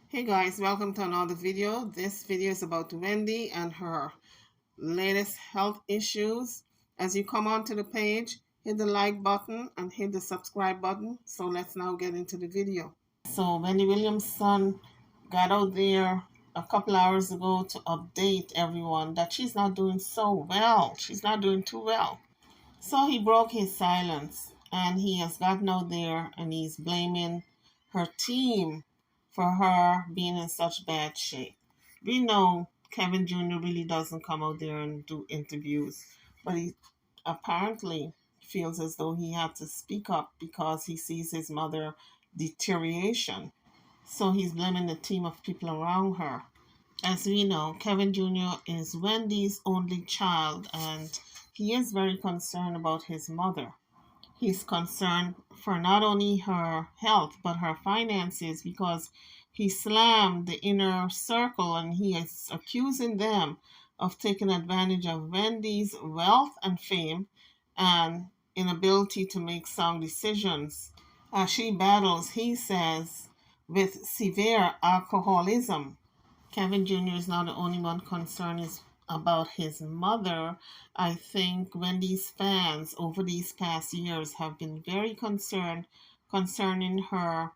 Hey guys, welcome to another video. This video is about Wendy and her latest health issues. As you come onto the page, hit the like button and hit the subscribe button. So let's now get into the video. So Wendy Williams' son got out there a couple hours ago to update everyone that she's not doing so well. She's not doing too well. So he broke his silence and he has gotten out there and he's blaming her team for her being in such bad shape. We know Kevin Jr. really doesn't come out there and do interviews, but he apparently feels as though he had to speak up because he sees his mother deterioration. So he's blaming the team of people around her. As we know, Kevin Jr. is Wendy's only child and he is very concerned about his mother. He's concerned for not only her health but her finances because he slammed the inner circle and he is accusing them of taking advantage of Wendy's wealth and fame and inability to make sound decisions as she battles, he says, with severe alcoholism. Kevin Jr. is not the only one concerned about his mother. I think Wendy's fans over these past years have been very concerned concerning her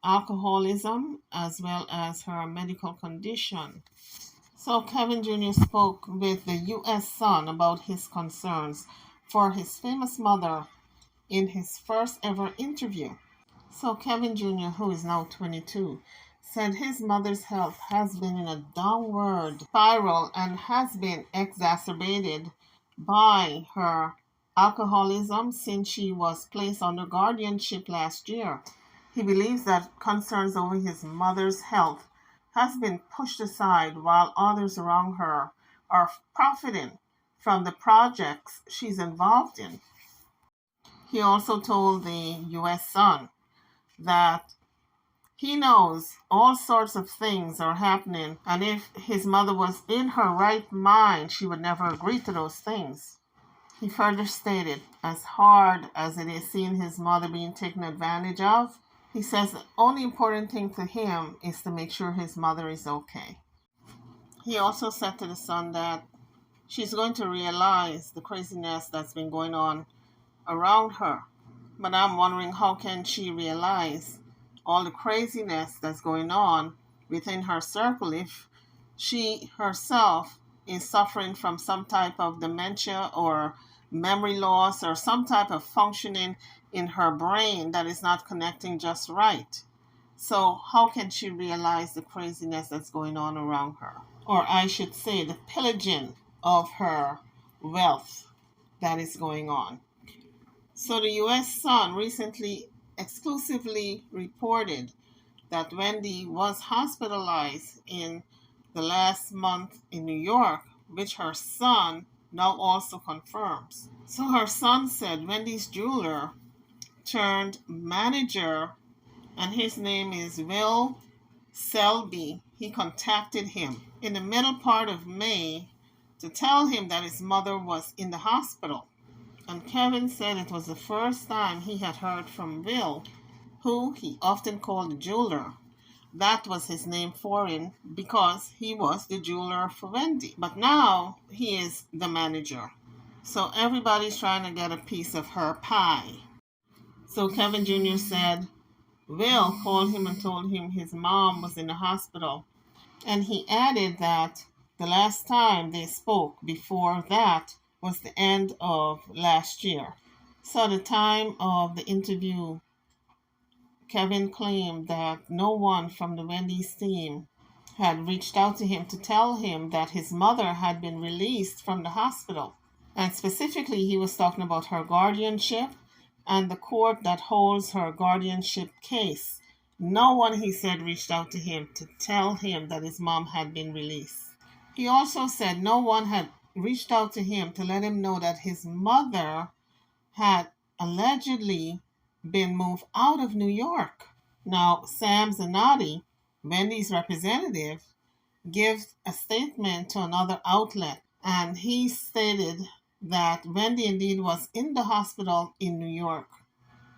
alcoholism as well as her medical condition. So Kevin Jr. spoke with the U.S. Sun about his concerns for his famous mother in his first ever interview. So Kevin Jr., who is now 22, said his mother's health has been in a downward spiral and has been exacerbated by her alcoholism since she was placed under guardianship last year. He believes that concerns over his mother's health has been pushed aside while others around her are profiting from the projects she's involved in. He also told the U.S. Sun that he knows all sorts of things are happening, and if his mother was in her right mind, she would never agree to those things. He further stated, as hard as it is seeing his mother being taken advantage of, he says the only important thing to him is to make sure his mother is okay. He also said to the Sun that she's going to realize the craziness that's been going on around her. But I'm wondering, how can she realize all the craziness that's going on within her circle if she herself is suffering from some type of dementia or memory loss or some type of functioning in her brain that is not connecting just right? So how can she realize the craziness that's going on around her? Or I should say the pillaging of her wealth that is going on. So the U.S. Sun recently exclusively reported that Wendy was hospitalized in the last month in New York, which her son now also confirms. So her son said Wendy's jeweler turned manager, and his name is Will Selby. He contacted him in the middle part of May to tell him that his mother was in the hospital. And Kevin said it was the first time he had heard from Will, who he often called the jeweler. That was his name for him because he was the jeweler for Wendy. But now he is the manager. So everybody's trying to get a piece of her pie. So Kevin Jr. said Will called him and told him his mom was in the hospital. And he added that the last time they spoke before that was the end of last year. So at the time of the interview, Kevin claimed that no one from the Wendy's team had reached out to him to tell him that his mother had been released from the hospital. And specifically, he was talking about her guardianship and the court that holds her guardianship case. No one, he said, reached out to him to tell him that his mom had been released. He also said no one had reached out to him to let him know that his mother had allegedly been moved out of New York. Now, Sam Zanotti, Wendy's representative, gives a statement to another outlet, and he stated that Wendy indeed was in the hospital in New York.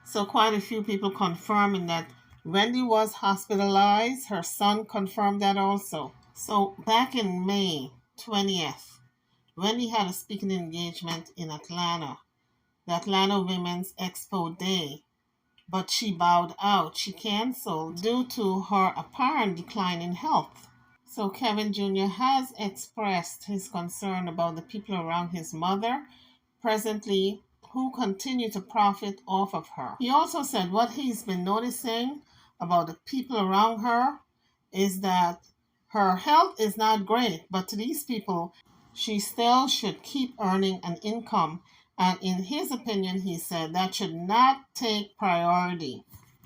So quite a few people confirming that Wendy was hospitalized. Her son confirmed that also. So back in May 20th, Wendy had a speaking engagement in Atlanta, the Atlanta Women's Expo Day, but she bowed out. She canceled due to her apparent decline in health. So Kevin Jr. has expressed his concern about the people around his mother presently who continue to profit off of her. He also said what he's been noticing about the people around her is that her health is not great, but to these people, she still should keep earning an income. And in his opinion, he said that should not take priority.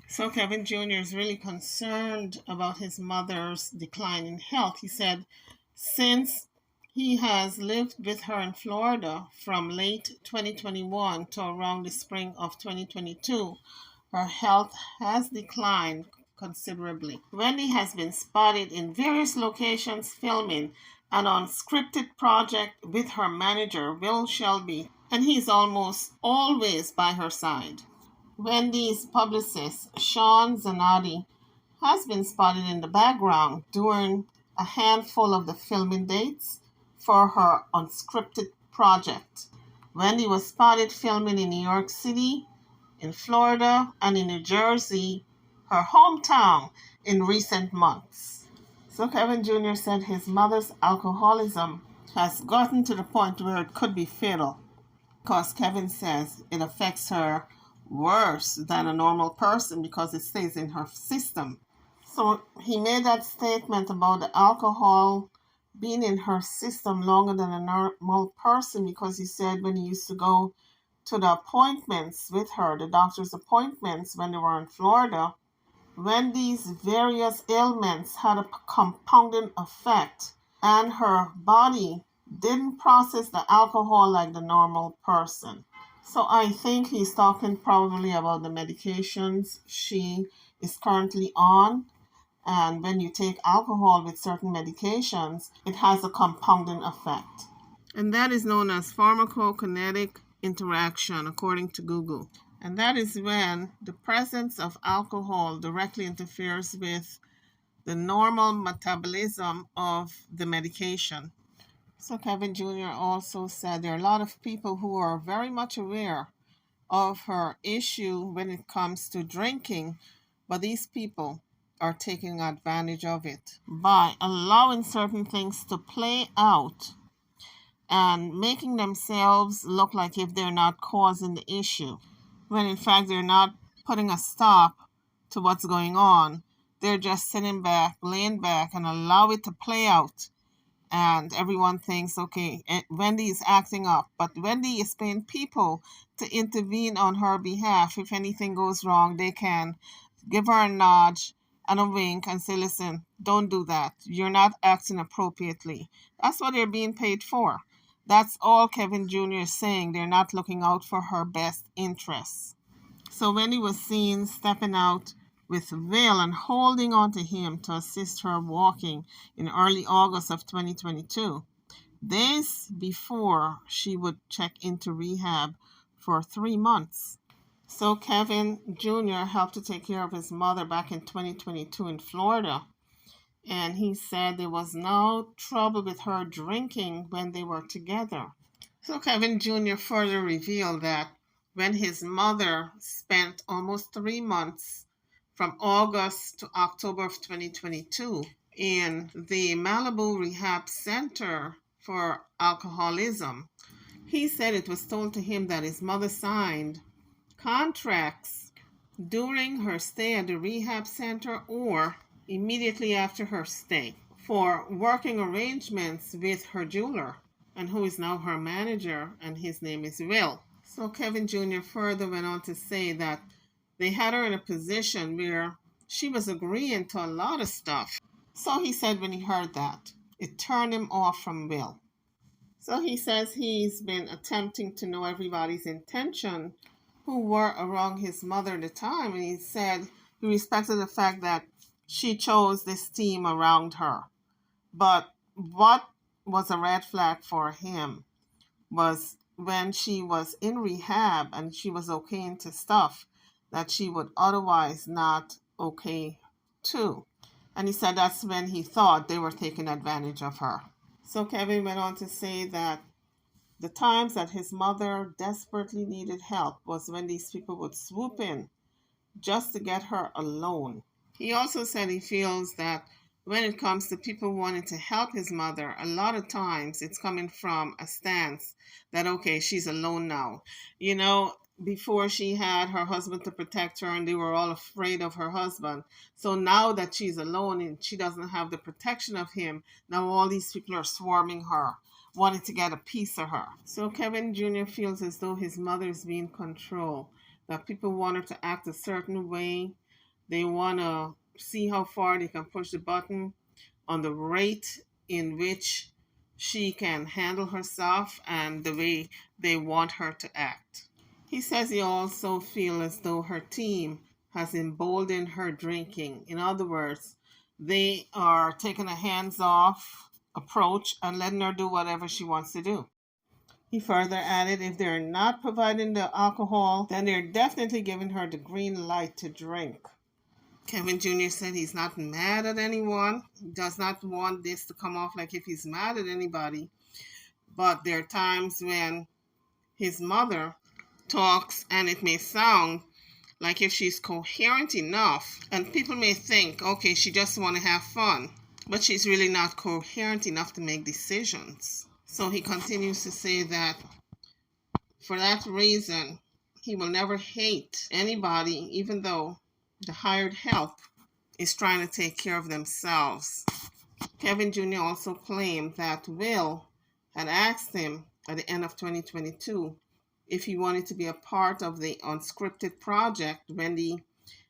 So Kevin Jr. is really concerned about his mother's decline in health. He said, since he has lived with her in Florida from late 2021 to around the spring of 2022, her health has declined considerably. Wendy has been spotted in various locations filming an unscripted project with her manager, Will Shelby, and he's almost always by her side. Wendy's publicist, Sean Zanotti, has been spotted in the background during a handful of the filming dates for her unscripted project. Wendy was spotted filming in New York City, in Florida, and in New Jersey, her hometown, in recent months. So Kevin Jr. said his mother's alcoholism has gotten to the point where it could be fatal because Kevin says it affects her worse than a normal person because it stays in her system. So he made that statement about the alcohol being in her system longer than a normal person because he said when he used to go to the appointments with her, the doctor's appointments when they were in Florida, when these various ailments had a compounding effect and her body didn't process the alcohol like the normal person. So I think he's talking probably about the medications she is currently on. And when you take alcohol with certain medications, it has a compounding effect. And that is known as pharmacokinetic interaction, according to Google. And that is when the presence of alcohol directly interferes with the normal metabolism of the medication. So Kevin Jr. also said there are a lot of people who are very much aware of her issue when it comes to drinking, but these people are taking advantage of it by allowing certain things to play out and making themselves look like if they're not causing the issue, when in fact they're not putting a stop to what's going on. They're just sitting back, laying back, and allow it to play out. And everyone thinks, okay, Wendy is acting up, but Wendy is paying people to intervene on her behalf. If anything goes wrong, they can give her a nudge and a wink and say, listen, don't do that. You're not acting appropriately. That's what they're being paid for. That's all Kevin Jr. is saying. They're not looking out for her best interests. So Wendy was seen stepping out with Will and holding on to him to assist her walking in early August of 2022, days before she would check into rehab for 3 months. So Kevin Jr. helped to take care of his mother back in 2022 in Florida. And he said there was no trouble with her drinking when they were together. So Kevin Jr. further revealed that when his mother spent almost 3 months from August to October of 2022 in the Malibu Rehab Center for Alcoholism, he said it was told to him that his mother signed contracts during her stay at the rehab center or immediately after her stay for working arrangements with her jeweler, and who is now her manager, and his name is Will. So Kevin Jr. further went on to say that they had her in a position where she was agreeing to a lot of stuff. So he said when he heard that, it turned him off from Will. So he says he's been attempting to know everybody's intention who were around his mother at the time, and he said he respected the fact that she chose this team around her. But what was a red flag for him was when she was in rehab and she was okay into stuff that she would otherwise not okay too. And he said that's when he thought they were taking advantage of her. So Kevin went on to say that the times that his mother desperately needed help was when these people would swoop in just to get her alone. He also said he feels that when it comes to people wanting to help his mother, a lot of times it's coming from a stance that, okay, she's alone now. You know, before she had her husband to protect her and they were all afraid of her husband. So now that she's alone and she doesn't have the protection of him, now all these people are swarming her, wanting to get a piece of her. So Kevin Jr. feels as though his mother is being controlled, that people want her to act a certain way. They want to see how far they can push the button on the rate in which she can handle herself and the way they want her to act. He says he also feels as though her team has emboldened her drinking. In other words, they are taking a hands-off approach and letting her do whatever she wants to do. He further added if they're not providing the alcohol, then they're definitely giving her the green light to drink. Kevin Jr. said he's not mad at anyone. He does not want this to come off like if he's mad at anybody. But there are times when his mother talks and it may sound like if she's coherent enough and people may think, okay, she just want to have fun, but she's really not coherent enough to make decisions. So he continues to say that for that reason, he will never hate anybody, even though the hired help is trying to take care of themselves. Kevin Jr. also claimed that Will had asked him at the end of 2022 if he wanted to be a part of the unscripted project Wendy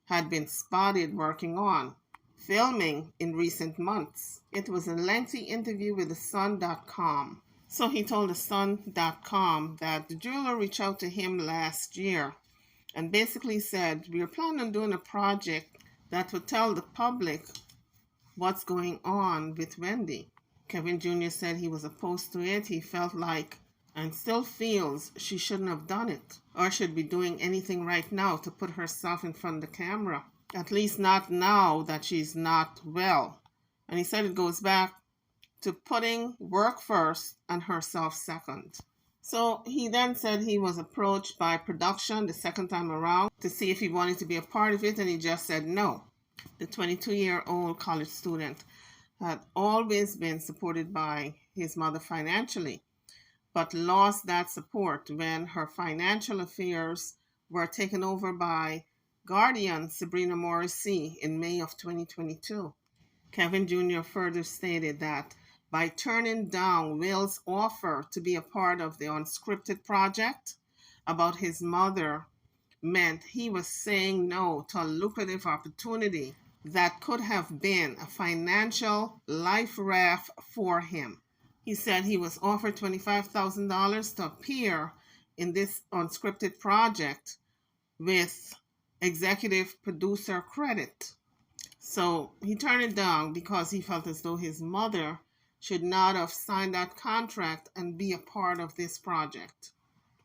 had been spotted working on, filming in recent months. It was a lengthy interview with thesun.com. So he told thesun.com that the jeweler reached out to him last year and basically said, we are planning on doing a project that would tell the public what's going on with Wendy. Kevin Jr. said he was opposed to it. He felt like and still feels she shouldn't have done it or should be doing anything right now to put herself in front of the camera. At least not now that she's not well. And he said it goes back to putting work first and herself second. So he then said he was approached by production the second time around to see if he wanted to be a part of it, and he just said no. The 22-year-old college student had always been supported by his mother financially, but lost that support when her financial affairs were taken over by guardian Sabrina Morrissey in May of 2022. Kevin Jr. further stated that by turning down Will's offer to be a part of the unscripted project about his mother meant he was saying no to a lucrative opportunity that could have been a financial life raft for him. He said he was offered $25,000 to appear in this unscripted project with executive producer credit. So he turned it down because he felt as though his mother should not have signed that contract and be a part of this project,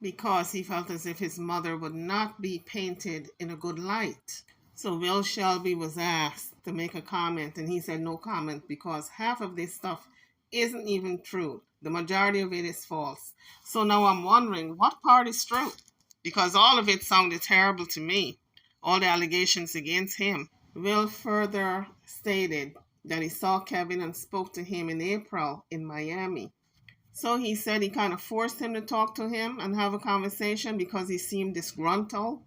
because he felt as if his mother would not be painted in a good light. So Will Shelby was asked to make a comment, and he said no comment because half of this stuff isn't even true. The majority of it is false. So now I'm wondering what part is true, because all of it sounded terrible to me, all the allegations against him. Will further stated that he saw Kevin and spoke to him in April in Miami. So he said he kind of forced him to talk to him and have a conversation because he seemed disgruntled.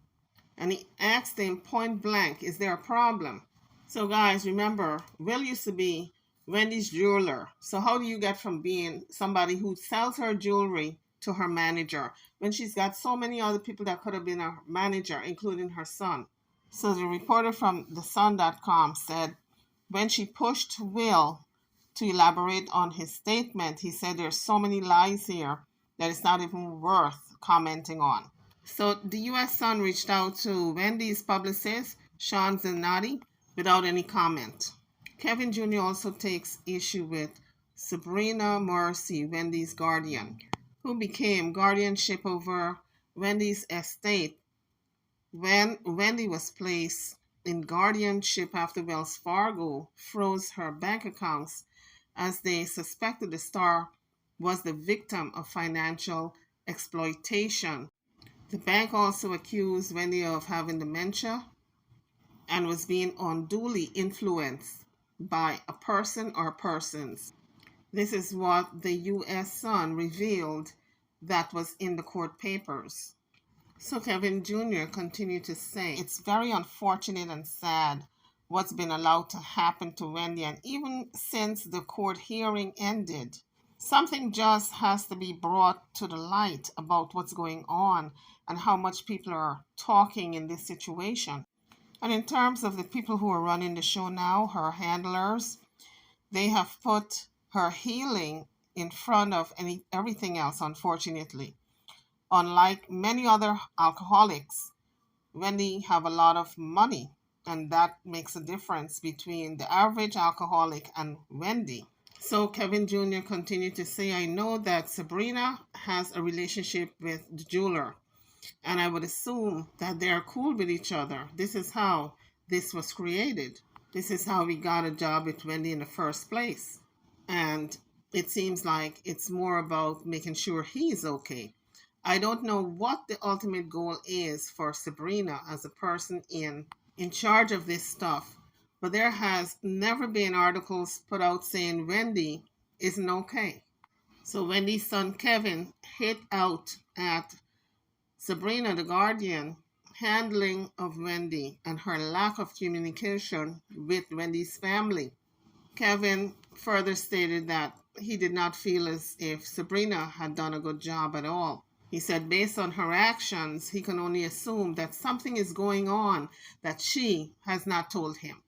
And he asked him point blank, is there a problem? So guys, remember, Will used to be Wendy's jeweler. So how do you get from being somebody who sells her jewelry to her manager when she's got so many other people that could have been her manager, including her son? So the reporter from thesun.com said when she pushed Will to elaborate on his statement, he said there's so many lies here that it's not even worth commenting on. So the U.S. Sun reached out to Wendy's publicist, Sean Zanotti, without any comment. Kevin Jr. also takes issue with Sabrina Morrissey, Wendy's guardian, who became guardianship over Wendy's estate when Wendy was placed in guardianship after Wells Fargo froze her bank accounts as they suspected the star was the victim of financial exploitation. The bank also accused Wendy of having dementia and was being unduly influenced by a person or persons. This is what the U.S. Sun revealed that was in the court papers. So Kevin Jr. continued to say, it's very unfortunate and sad what's been allowed to happen to Wendy, and even since the court hearing ended, something just has to be brought to the light about what's going on and how much people are talking in this situation. And in terms of the people who are running the show now, her handlers, they have put her healing in front of everything else, unfortunately. Unlike many other alcoholics, Wendy have a lot of money, and that makes a difference between the average alcoholic and Wendy. So Kevin Jr. continued to say, I know that Sabrina has a relationship with the jeweler, and I would assume that they are cool with each other. This is how this was created. This is how we got a job with Wendy in the first place. And it seems like it's more about making sure he's okay. I don't know what the ultimate goal is for Sabrina as a person in charge of this stuff, but there has never been articles put out saying Wendy isn't okay. So Wendy's son Kevin hit out at Sabrina the guardian handling of Wendy and her lack of communication with Wendy's family. Kevin further stated that he did not feel as if Sabrina had done a good job at all. He said based on her actions, he can only assume that something is going on that she has not told him.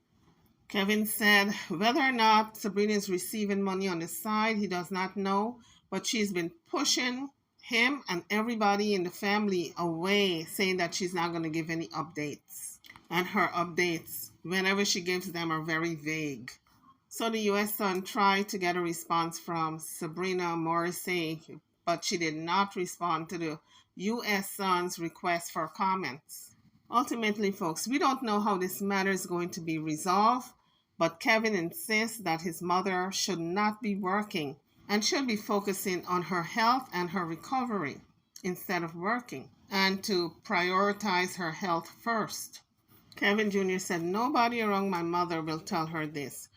Kevin said whether or not Sabrina is receiving money on the side, he does not know, but she's been pushing him and everybody in the family away, saying that she's not going to give any updates. And her updates, whenever she gives them, are very vague. So the U.S. Sun tried to get a response from Sabrina Morrissey, but she did not respond to the U.S. Sun's request for comments. Ultimately, folks, we don't know how this matter is going to be resolved, but Kevin insists that his mother should not be working and should be focusing on her health and her recovery instead of working, and to prioritize her health first. Kevin Jr. said, nobody around my mother will tell her this.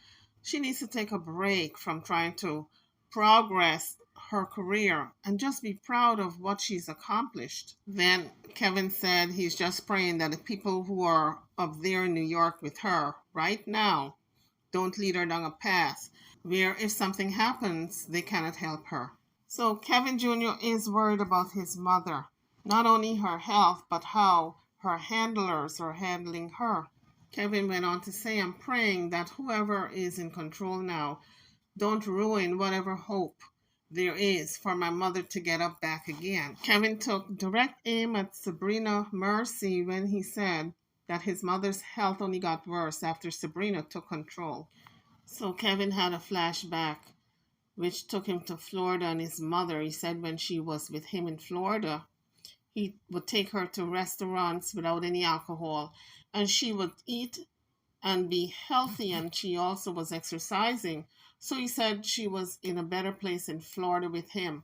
She needs to take a break from trying to progress her career and just be proud of what she's accomplished. Then Kevin said he's just praying that the people who are up there in New York with her right now don't lead her down a path where if something happens, they cannot help her. So Kevin Jr. is worried about his mother, not only her health, but how her handlers are handling her. Kevin went on to say, I'm praying that whoever is in control now don't ruin whatever hope there is for my mother to get up back again. Kevin took direct aim at Sabrina Mercy when he said that his mother's health only got worse after Sabrina took control. So Kevin had a flashback which took him to Florida and his mother. He said when she was with him in Florida, he would take her to restaurants without any alcohol, and she would eat and be healthy, and she also was exercising. So he said she was in a better place in Florida with him,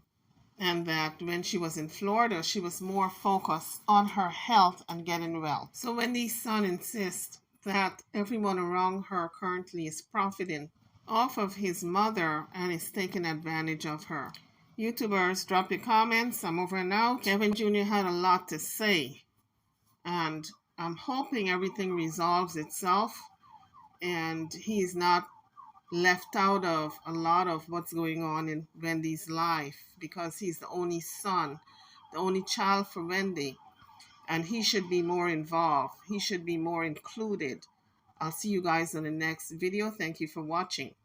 and that when she was in Florida, she was more focused on her health and getting well. So Wendy's son insists that everyone around her currently is profiting off of his mother and is taking advantage of her. YouTubers, drop your comments. I'm over and out. Kevin Jr. had a lot to say, and I'm hoping everything resolves itself and he's not left out of a lot of what's going on in Wendy's life, because he's the only son, the only child for Wendy, and he should be more involved. He should be more included. I'll see you guys in the next video. Thank you for watching.